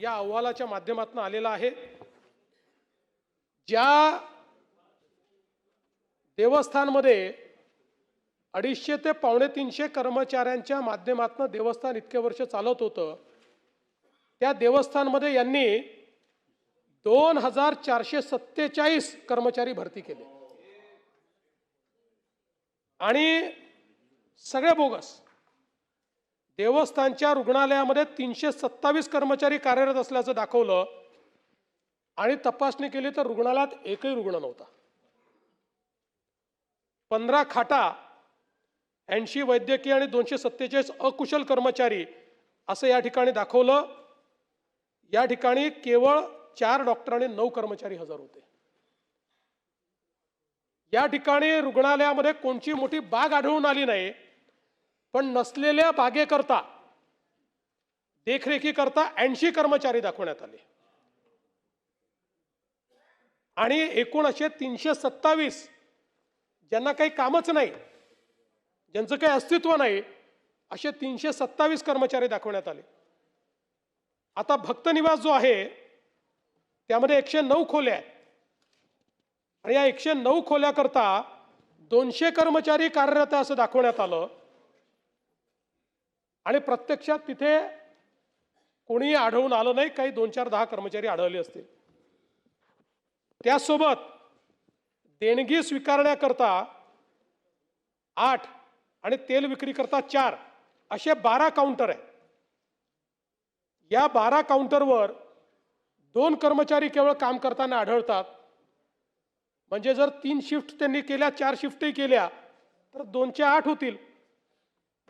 या अहवालाच्या माध्यमातून आलेला आहे। ज्या देवस्थानमध्ये 250 ते 350 कर्मचाऱ्यांच्या माध्यमातून देवस्थान इतके वर्ष चालत होतं, त्या देवस्थानमध्ये यांनी 2447 कर्मचारी भरती केले आणि सगळे बोगस। देवस्थानच्या रुग्णालयामध्ये 327 कर्मचारी कार्यरत असल्याचं दाखवलं आणि तपासणी केली तर रुग्णालयात एकही रुग्ण नव्हता। 15 खाटा, 80 वैद्यकीय आणि 247 अकुशल कर्मचारी असं या ठिकाणी दाखवलं। या ठिकाणी केवळ 4 डॉक्टर आणि 9 कर्मचारी हजर होते। या ठिकाणी रुग्णालयामध्ये कोणची मोठी बाग आढळून आली नाही, पण नसलेल्या बागेकरता देखरेखीकरता 80 कर्मचारी दाखवण्यात आले आणि एकूण असे 327 ज्यांना काही कामच नाही, ज्यांचं काही अस्तित्व नाही, असे 327 कर्मचारी दाखवण्यात आले। आता भक्त निवास जो आहे त्यामध्ये 109 खोल्या आहेत आणि या 109 खोल्याकरता 200 कर्मचारी कार्यरत असं दाखवण्यात आलं आणि प्रत्यक्षात तिथे कोणी आढळून आलं नाही। काही 2-4-10 कर्मचारी आढळले असतील। त्यासोबत देणगी स्वीकारण्याकरता 8 आणि तेल विक्री करता 4 असे 12 काउंटर आहेत। या 12 काउंटरवर 2 कर्मचारी केवळ काम करताना आढळतात। म्हणजे जर 3 शिफ्ट त्यांनी केल्या, 4 शिफ्टही केल्या तर 2चे 8 होतील।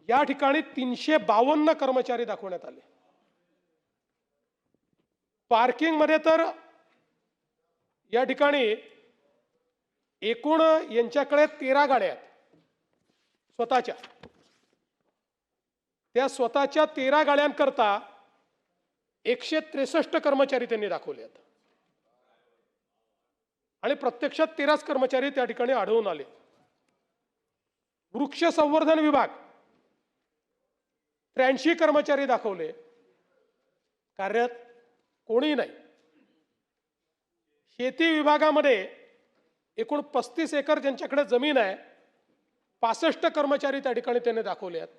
या ठिकाणी 352 कर्मचारी दाखवण्यात आले। पार्किंग मध्ये तर या ठिकाणी एकूण यांच्याकडे 13 गाड्या आहेत स्वतःच्या। त्या स्वतःच्या 13 गाड्यांकरता 163 कर्मचारी त्यांनी दाखवले आहेत आणि प्रत्यक्षात 13 कर्मचारी त्या ठिकाणी आढळून आले। वृक्ष संवर्धन विभाग 83 कर्मचारी दाखवले, कार्यरत कोणी नाही। शेती विभागामध्ये एकूण 35 एकर ज्यांच्याकडे जमीन आहे 65 कर्मचारी त्या ठिकाणी त्यांनी दाखवले आहेत।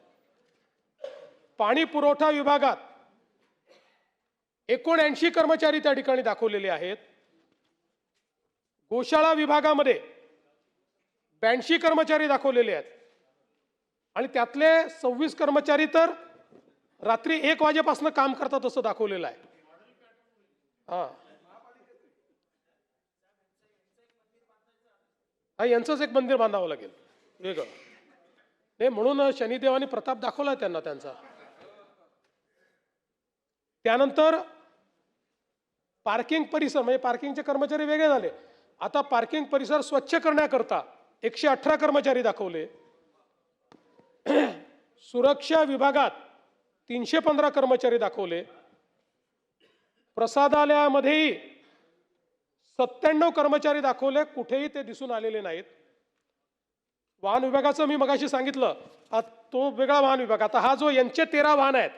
पाणी पुरवठा विभागात 79 कर्मचारी त्या ठिकाणी दाखवलेले आहेत। गोशाळा विभागामध्ये 82 कर्मचारी दाखवलेले आहेत आणि त्यातले 26 कर्मचारी तर रात्री 1 वाजेपासून काम करतात असं दाखवलेलं आहे। यांचंच एक मंदिर बांधावं लागेल वेगळं, नाही म्हणून शनिदेवानी प्रताप दाखवला त्यांना त्यांचा। त्यानंतर पार्किंग परिसर, म्हणजे पार्किंगचे कर्मचारी वेगळे झाले। आता पार्किंग परिसर स्वच्छ करण्याकरता 118 कर्मचारी दाखवले। सुरक्षा विभागात 315 कर्मचारी दाखवले। प्रसादालयामध्येही 97 कर्मचारी दाखवले, कुठेही ते दिसून आलेले नाहीत। वाहन विभागाचं मी मगाशी सांगितलं, तो वेगळा वाहन विभाग। आता हा जो यांचे 13 वाहन आहेत,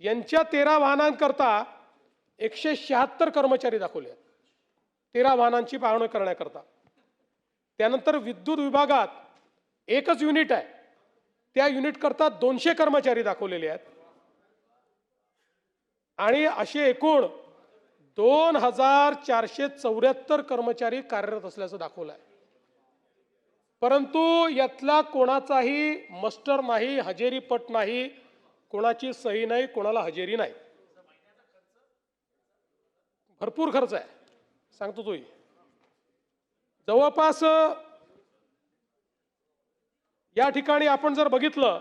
यांच्या 13 वाहनांकरता 176 कर्मचारी दाखवले आहेत 13 वाहनांची पाहणी करण्याकरता। त्यानंतर विद्युत विभागात एकच युनिट आहे, त्या युनिट करता 200 कर्मचारी दाखवलेले आहेत आणि असे एकूण 2474 कर्मचारी कार्यरत असल्याचं दाखवलं आहे। परंतु यातला कोणाचाही मस्टर नाही, हजेरी पट नाही, कोणाची सही नाही, कोणाला हजेरी नाही। भरपूर खर्च आहे, सांगतो तोही। जवळपास या ठिकाणी आपण जर बघितलं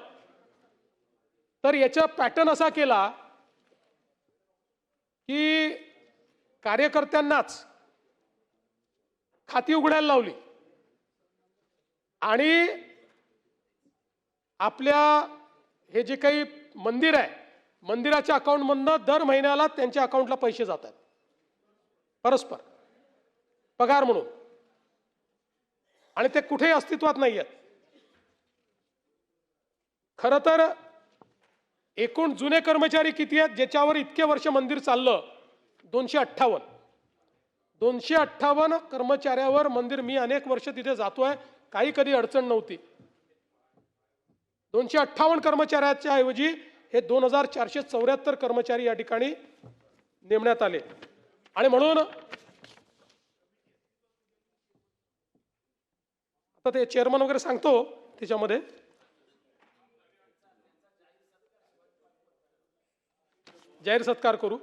तर याचा पॅटर्न असा केला की कार्यकर्त्यांनाच खाती उघडायला लावली आणि आपल्या हे जे काही मंदिर आहे, मंदिराच्या अकाउंटमधनं दर महिन्याला त्यांच्या अकाउंटला पैसे जातात परस्पर पगार म्हणून, आणि ते कुठेही अस्तित्वात नाही आहेत। खरं तर एकूण जुने कर्मचारी किती आहेत ज्याच्यावर इतके वर्ष मंदिर चाललं 258 कर्मचाऱ्यावर मंदिर, मी अनेक वर्ष तिथे जातोय, काही कधी अडचण नव्हती. 258 कर्मचाऱ्याच्या ऐवजी हे 2474 कर्मचारी या ठिकाणी नेमण्यात आले. आणि म्हणून आता ते चेअरमन वगैरे सांगतो त्याच्यामध्ये जाहीर सत्कार करू.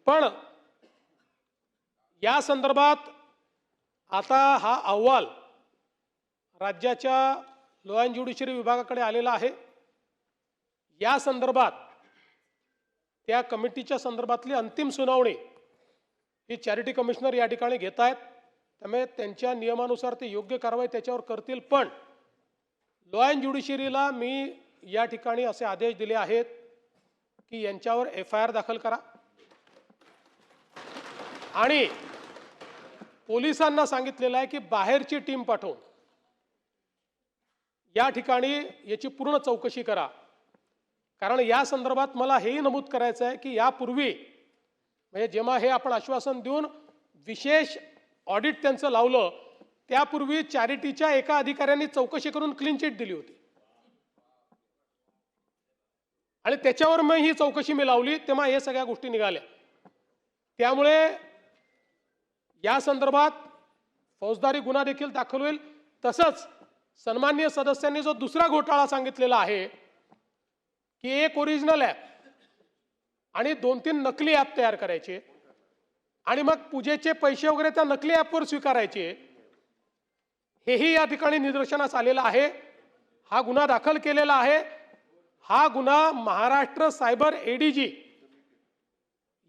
पण या संदर्भात आता हा अहवाल राज्याच्या लॉ अँड ज्युडिशरी विभागाकडे आलेला आहे. या संदर्भात त्या कमिटीच्या संदर्भातली अंतिम सुनावणी ही चॅरिटी कमिशनर या ठिकाणी घेत आहेत. त्यामुळे त्यांच्या नियमानुसार ते योग्य कारवाई त्याच्यावर करतील. पण लॉ अँड ज्युडिशरीला मी या ठिकाणी असे आदेश दिले आहेत की यांच्यावर FIR दाखल करा आणि पोलिसांना सांगितलेलं आहे की बाहेरची टीम पाठवून या ठिकाणी याची पूर्ण चौकशी करा. कारण या संदर्भात मला हेही नमूद करायचं आहे की यापूर्वी म्हणजे जेव्हा हे आपण आश्वासन देऊन विशेष ऑडिट त्यांचं लावलं त्यापूर्वी चॅरिटीच्या एका अधिकाऱ्यांनी चौकशी करून क्लीन चिट दिली होती आणि त्याच्यावर मग ही चौकशी मी लावली, तेव्हा हे सगळ्या गोष्टी निघाल्या. त्यामुळे या संदर्भात फौजदारी गुन्हा देखील दाखल होईल. तसंच सन्माननीय सदस्यांनी जो दुसरा घोटाळा सांगितलेला आहे की एक ओरिजिनल ॲप आणि 2-3 नकली ॲप तयार करायचे आणि मग पूजेचे पैसे वगैरे त्या नकली ॲपवर स्वीकारायचे, हेही या ठिकाणी निदर्शनास आलेलं आहे. हा गुन्हा दाखल केलेला आहे. हा गुन्हा महाराष्ट्र सायबर ADG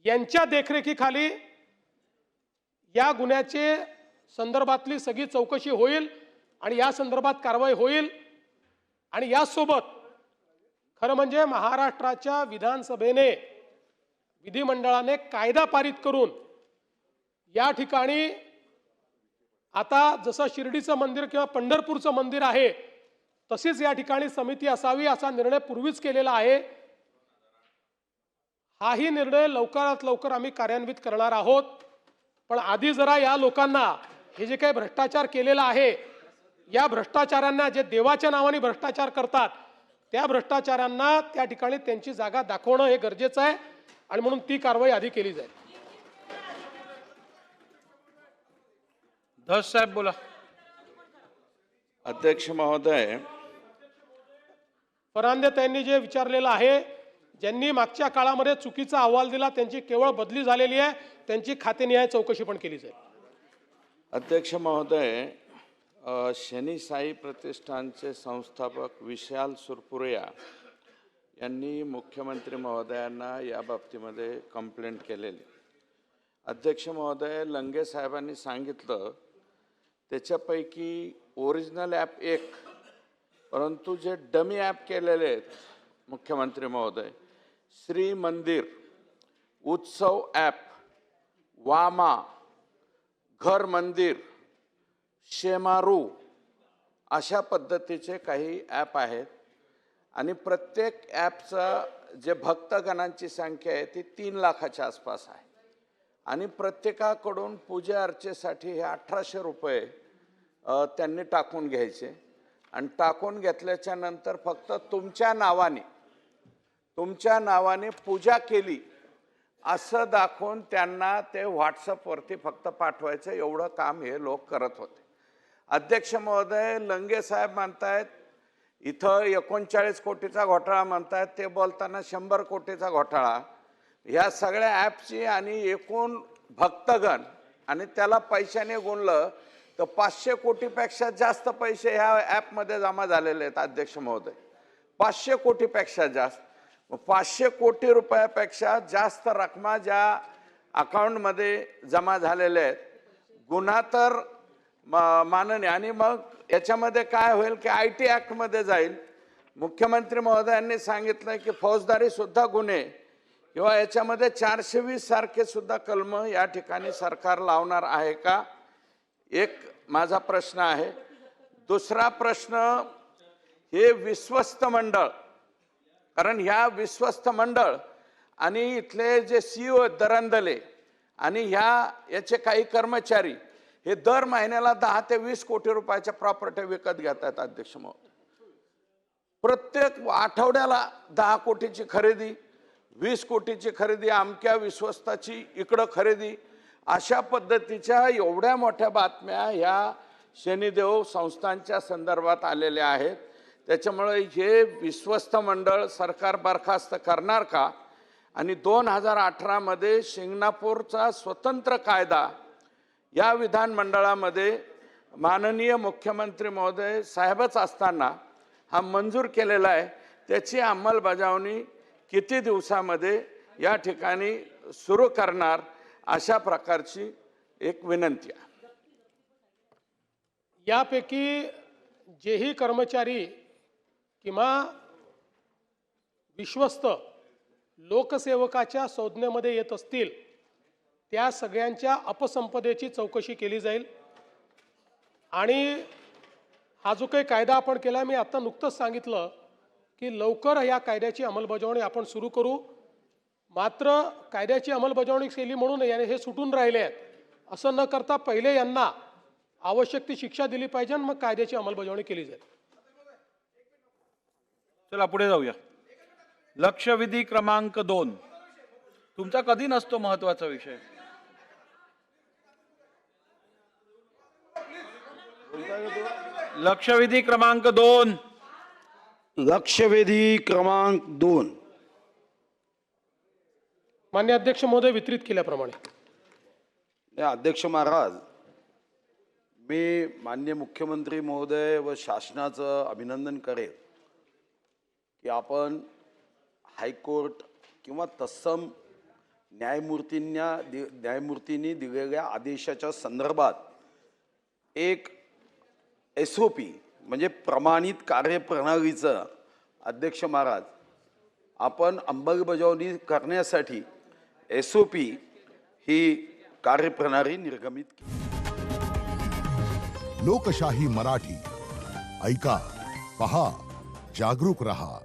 यांच्या देखरेखीखाली या गुन्ह्याचे संदर्भातली सगळी चौकशी होईल आणि या संदर्भात कारवाई होईल. आणि यासोबत खरं म्हणजे महाराष्ट्राच्या विधानसभेने विधिमंडळाने कायदा पारित करून या ठिकाणी आता जसं शिर्डीचं मंदिर किंवा पंढरपूरचं मंदिर आहे तशीच या ठिकाणी समिती असावी असा निर्णय पूर्वीच केलेला आहे. हाही निर्णय लवकरात लवकर आम्ही कार्यान्वित करणार आहोत. पण आधी जरा या लोकांना हे जे काही भ्रष्टाचार केलेला आहे या भ्रष्टाचारांना, जे देवाच्या नावाने भ्रष्टाचार करतात त्या भ्रष्टाचारांना त्या ठिकाणी त्यांची जागा दाखवणं हे गरजेचं आहे आणि म्हणून ती कारवाई आधी केली जाईल. धस साहेब बोला. अध्यक्ष महोदय, फरांदे जे विचारलेलं आहे, ज्यांनी मागच्या काळामध्ये चुकीचा अहवाल दिला त्यांची केवळ बदली झालेली आहे, त्यांची खातेनिहाय चौकशी पण केली जाईल. अध्यक्ष महोदय, शनी साई प्रतिष्ठानचे संस्थापक विशाल सुरपुरिया यांनी मुख्यमंत्री महोदयांना या बाबतीमध्ये कंप्लेंट केलेली. अध्यक्ष महोदय, लंगे साहेबांनी सांगितलं त्याच्यापैकी ओरिजिनल ॲप एक, परंतु जे डमी ॲप केलेले आहेत मुख्यमंत्री महोदय, श्री मंदिर, उत्सव ॲप, वामा, घर मंदिर, शेमारू अशा पद्धतीचे काही ॲप आहेत आणि प्रत्येक ॲपचा जे भक्तगणांची संख्या आहे ती 3 लाखाच्या आसपास आहे आणि प्रत्येकाकडून पूजा अर्चेसाठी हे 1800 रुपये त्यांनी टाकून घ्यायचे आणि टाकून घेतल्याच्या नंतर फक्त तुमच्या नावाने पूजा केली असं दाखवून त्यांना ते व्हॉट्सअपवरती फक्त पाठवायचं, एवढं काम हे लोक करत होते. अध्यक्ष महोदय, लंगे साहेब म्हणतायत इथं 39 कोटीचा घोटाळा म्हणतायत, ते बोलताना 100 कोटीचा घोटाळा. ह्या सगळ्या ॲपची आणि एकूण भक्तगण आणि त्याला पैशाने गुणलं तर 500 कोटीपेक्षा जास्त पैसे ह्या ॲपमध्ये जमा झालेले आहेत. अध्यक्ष महोदय, 500 कोटीपेक्षा जास्त, 500 कोटी रुपयापेक्षा जास्त रकमा ज्या अकाउंटमध्ये जमा झालेल्या आहेत, गुन्हा तर माननीय. आणि मग याच्यामध्ये काय होईल की IT ॲक्टमध्ये जाईल. मुख्यमंत्री महोदयांनी सांगितलं की फौजदारी सुद्धा गुन्हे किंवा याच्यामध्ये 420 सारखे सुद्धा कलम या ठिकाणी सरकार लावणार आहे का, एक माझा प्रश्न आहे. दुसरा प्रश्न, हे विश्वस्त मंडळ, कारण ह्या विश्वस्त मंडळ आणि इथले जे CEO दरंदले आणि याचे काही कर्मचारी हे दर महिन्याला 10 ते 20 कोटी रुपयाच्या प्रॉपर्टी विकत घेतात अध्यक्ष महोदय. प्रत्येक आठवड्याला 10 कोटीची खरेदी, 20 कोटीची खरेदी, अमक्या विश्वस्ताची इकडं खरेदी, अशा पद्धतीच्या एवढ्या मोठ्या बातम्या ह्या शनिदेव संस्थांच्या संदर्भात आलेल्या आहेत. त्याच्यामुळे हे विश्वस्त मंडळ सरकार बरखास्त करणार का? आणि 2018 मध्ये शिंगणापूरचा स्वतंत्र कायदा या विधानमंडळामध्ये माननीय मुख्यमंत्री महोदय साहेबच असताना हा मंजूर केलेला आहे. त्याची अंमलबजावणी किती दिवसामध्ये या ठिकाणी सुरू करणार, अशा प्रकारची एक विनंती आहे. यापैकी जेही कर्मचारी किंवा विश्वस्त लोकसेवकाच्या संज्ञेमध्ये येत असतील त्या सगळ्यांच्या अपसंपदेची चौकशी केली जाईल. आणि हा जो काही कायदा आपण केला, मी आता नुकतंच सांगितलं की लवकर या कायद्याची अंमलबजावणी आपण सुरू करू. मात्र कायद्याची अंमलबजावणी केली म्हणून याने हे सुटून राहिले आहेत असं न करता पहिले यांना आवश्यक ती शिक्षा दिली पाहिजे, मग कायद्याची अंमलबजावणी केली जाईल. चला पुढे जाऊया. लक्षवेधी क्रमांक 2 तुमचा कधी नसतो महत्वाचा विषय. लक्षवेधी क्रमांक 2. लक्षवेधी क्रमांक 2. मान्य अध्यक्ष महोदय, वितरित केल्याप्रमाणे. अध्यक्ष महाराज, मी माननीय मुख्यमंत्री महोदय व शासनाचं अभिनंदन करेन की आपण हायकोर्ट किंवा तत्सम न्यायमूर्तींनी दिलेल्या आदेशाच्या संदर्भात एक SOP म्हणजे प्रमाणित कार्यप्रणालीचं अध्यक्ष महाराज आपण अंमलबजावणी करण्यासाठी SOP ही कार्यप्रणाली निर्गमित केली. लोकशाही मराठी ऐका, पहा, जागरूक रहा.